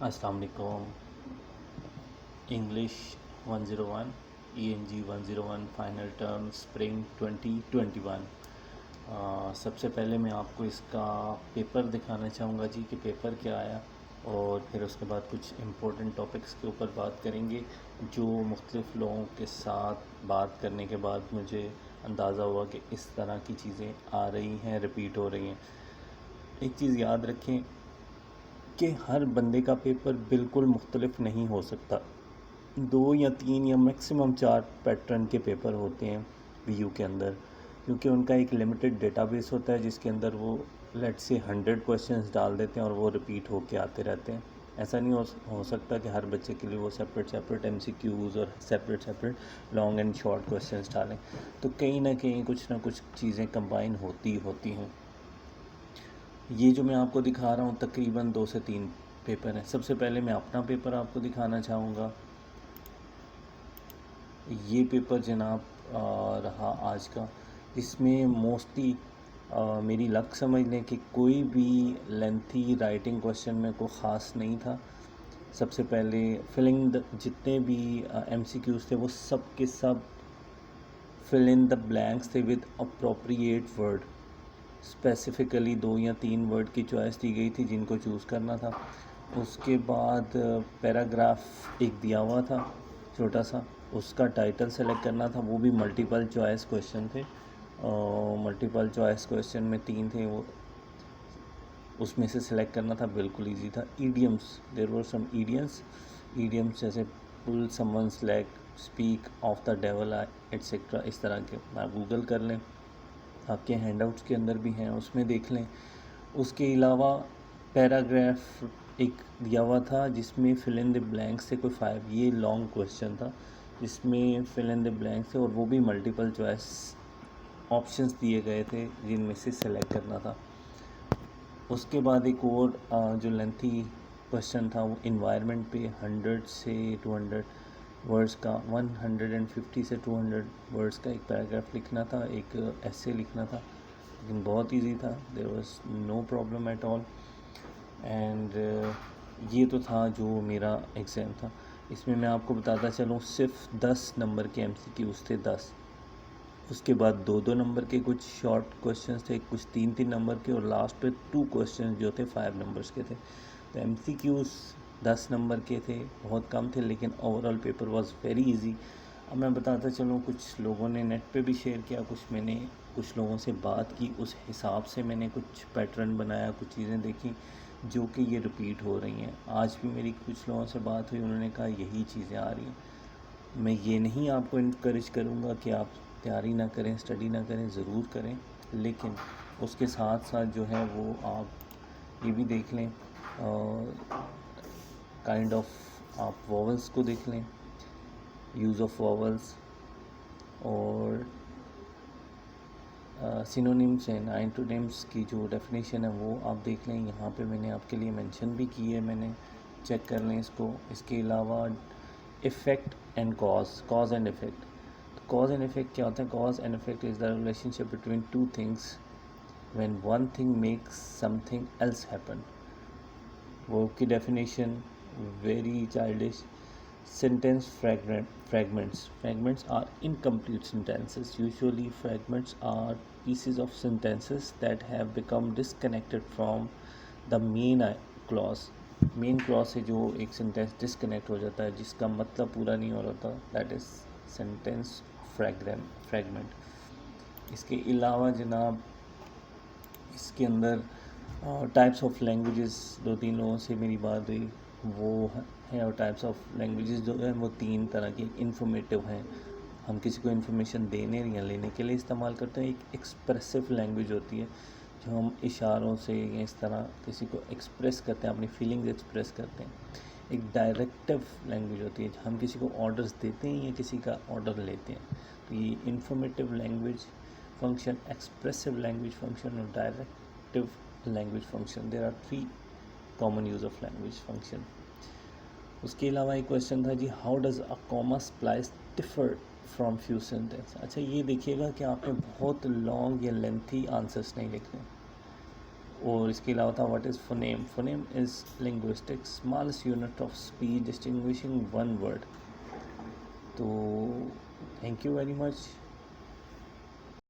अस्सलाम वालेकुम। English 101 ENG 101 final term spring 2021। सबसे पहले मैं आपको इसका पेपर दिखाना चाहूँगा जी कि पेपर क्या आया, और फिर उसके बाद कुछ इम्पोर्टेंट टॉपिक्स के ऊपर बात करेंगे जो मुख्तलिफ़ लोगों के साथ बात करने के बाद मुझे अंदाज़ा हुआ कि इस तरह की चीज़ें आ रही हैं, रिपीट हो रही हैं। एक चीज़ याद रखें कि हर बंदे का पेपर बिल्कुल मुख्तलिफ नहीं हो सकता। 2 या 3 या मैक्सिमम 4 पैटर्न के पेपर होते हैं वीयू के अंदर, क्योंकि उनका एक लिमिटेड डेटाबेस होता है जिसके अंदर वो लेट्स से 100 क्वेश्चंस डाल देते हैं और वो रिपीट होके आते रहते हैं। ऐसा नहीं हो सकता कि हर बच्चे के लिए वो सेपरेट MCQs और separate long and short questions डालें। तो कहीं ना कहीं कुछ ना कुछ चीज़ें कंबाइन होती हैं। ये जो मैं आपको दिखा रहा हूँ तकरीबन 2 से 3 पेपर हैं। सबसे पहले मैं अपना पेपर आपको दिखाना चाहूँगा। ये पेपर जनाब रहा आज का, इसमें मोस्टली मेरी लक समझ लें कि कोई भी लेंथी राइटिंग क्वेश्चन में कोई ख़ास नहीं था। सबसे पहले फिलिंग जितने भी MCQs थे वो सब के सब फिल इन द ब्लैंक्स थे विद अप्रोप्रिएट वर्ड। स्पेसिफ़िकली 2 या 3 वर्ड की चॉइस दी गई थी जिनको चूज़ करना था। उसके बाद पैराग्राफ एक दिया हुआ था छोटा सा, उसका टाइटल सेलेक्ट करना था। वो भी मल्टीपल चॉइस क्वेश्चन थे। मल्टीपल चॉइस क्वेश्चन में 3 थे, वो उसमें से सिलेक्ट करना था। बिल्कुल इजी था। Idioms, there were some idioms जैसे pull someone's leg, speak of the devil etcetera, इस तरह के आप गूगल कर लें, आपके हैंडआउट्स के अंदर भी हैं, उसमें देख लें। उसके अलावा पैराग्राफ एक दिया हुआ था जिसमें फिल इन द ब्लैंक्स थे कोई 5। ये लॉन्ग क्वेश्चन था जिसमें फिल इन द ब्लैंक्स थे और वो भी मल्टीपल चॉइस ऑप्शंस दिए गए थे जिनमें से सेलेक्ट करना था। उसके बाद एक और जो लेंथी क्वेश्चन था वो इन्वायरमेंट पे 100 से 200 वर्ड्स का, 150 से 200 वर्ड्स का एक पैराग्राफ लिखना था, एक ऐसे लिखना था। लेकिन बहुत इजी था, there was no problem at all. And ये तो था जो मेरा एग्ज़ाम था। इसमें मैं आपको बताता चलूँ सिर्फ 10 नंबर के MCQs थे, 10। उसके बाद 2-2 नंबर के कुछ शॉर्ट क्वेश्चंस थे, कुछ 3-3 नंबर के, और लास्ट पे 2 क्वेश्चंस जो थे 5 नंबर्स के थे। तो MCQs 10 नंबर के थे, बहुत कम थे, लेकिन overall paper was very easy. अब मैं बताता चलूँ, कुछ लोगों ने नेट पे भी शेयर किया, मैंने कुछ लोगों से बात की, उस हिसाब से मैंने कुछ पैटर्न बनाया, कुछ चीज़ें देखी जो कि ये रिपीट हो रही हैं। आज भी मेरी कुछ लोगों से बात हुई, उन्होंने कहा यही चीज़ें आ रही हैं। मैं ये नहीं आपको इनकरेज करूँगा कि आप तैयारी ना करें, स्टडी ना करें, ज़रूर करें, लेकिन उसके साथ साथ जो है वो आप ये भी देख लें, काइंड ऑफ आप वॉवल्स को देख लें, यूज़ ऑफ वॉवल्स, और सिनोनिम्स एंड एंटोनिम्स की जो डेफिनेशन है वो आप देख लें। यहाँ पे मैंने आपके लिए मेंशन भी की है, मैंने चेक कर लें इसको। इसके अलावा effect and cause and effect. Cause and effect क्या होता है? Cause and effect is the relationship between two things when one thing makes something else happen. वो की definition very childish. Sentence fragments are incomplete sentences. Usually fragments are pieces of sentences that have become disconnected from the main clause. Main clause से जो एक sentence disconnect हो जाता है, जिसका मतलब पूरा नहीं हो रहा, दैट इज़ सेंटेंस फ्रैगमेंट। इसके अलावा जनाब इसके अंदर टाइप्स ऑफ लैंग्वेजेस, 2-3 लोगों से मेरी बात हुई, वो है, और टाइप्स ऑफ लैंग्वेजेस जो है वो 3 तरह की इन्फॉर्मेटिव हैं। हम किसी को इन्फॉर्मेशन देने या लेने के लिए इस्तेमाल करते हैं। एक एक्सप्रेसिव लैंग्वेज होती है जो हम इशारों से या इस तरह किसी को एक्सप्रेस करते हैं, अपनी फीलिंग्स एक्सप्रेस करते हैं। एक डायरेक्टिव लैंग्वेज होती है, हम किसी को ऑर्डर्स देते हैं या किसी का ऑर्डर लेते हैं। तो ये informative language function, expressive language function और directive language function, there are 3 common use of language function. उसके अलावा एक क्वेश्चन था जी, how does a comma splice differ from few sentence. अच्छा, ये देखिएगा कि आपने बहुत लॉन्ग या लेंथी आंसर्स नहीं लिखने। और इसके अलावा था what is phoneme. Phoneme is linguistics smallest unit of speech distinguishing one word. तो थैंक यू वेरी मच।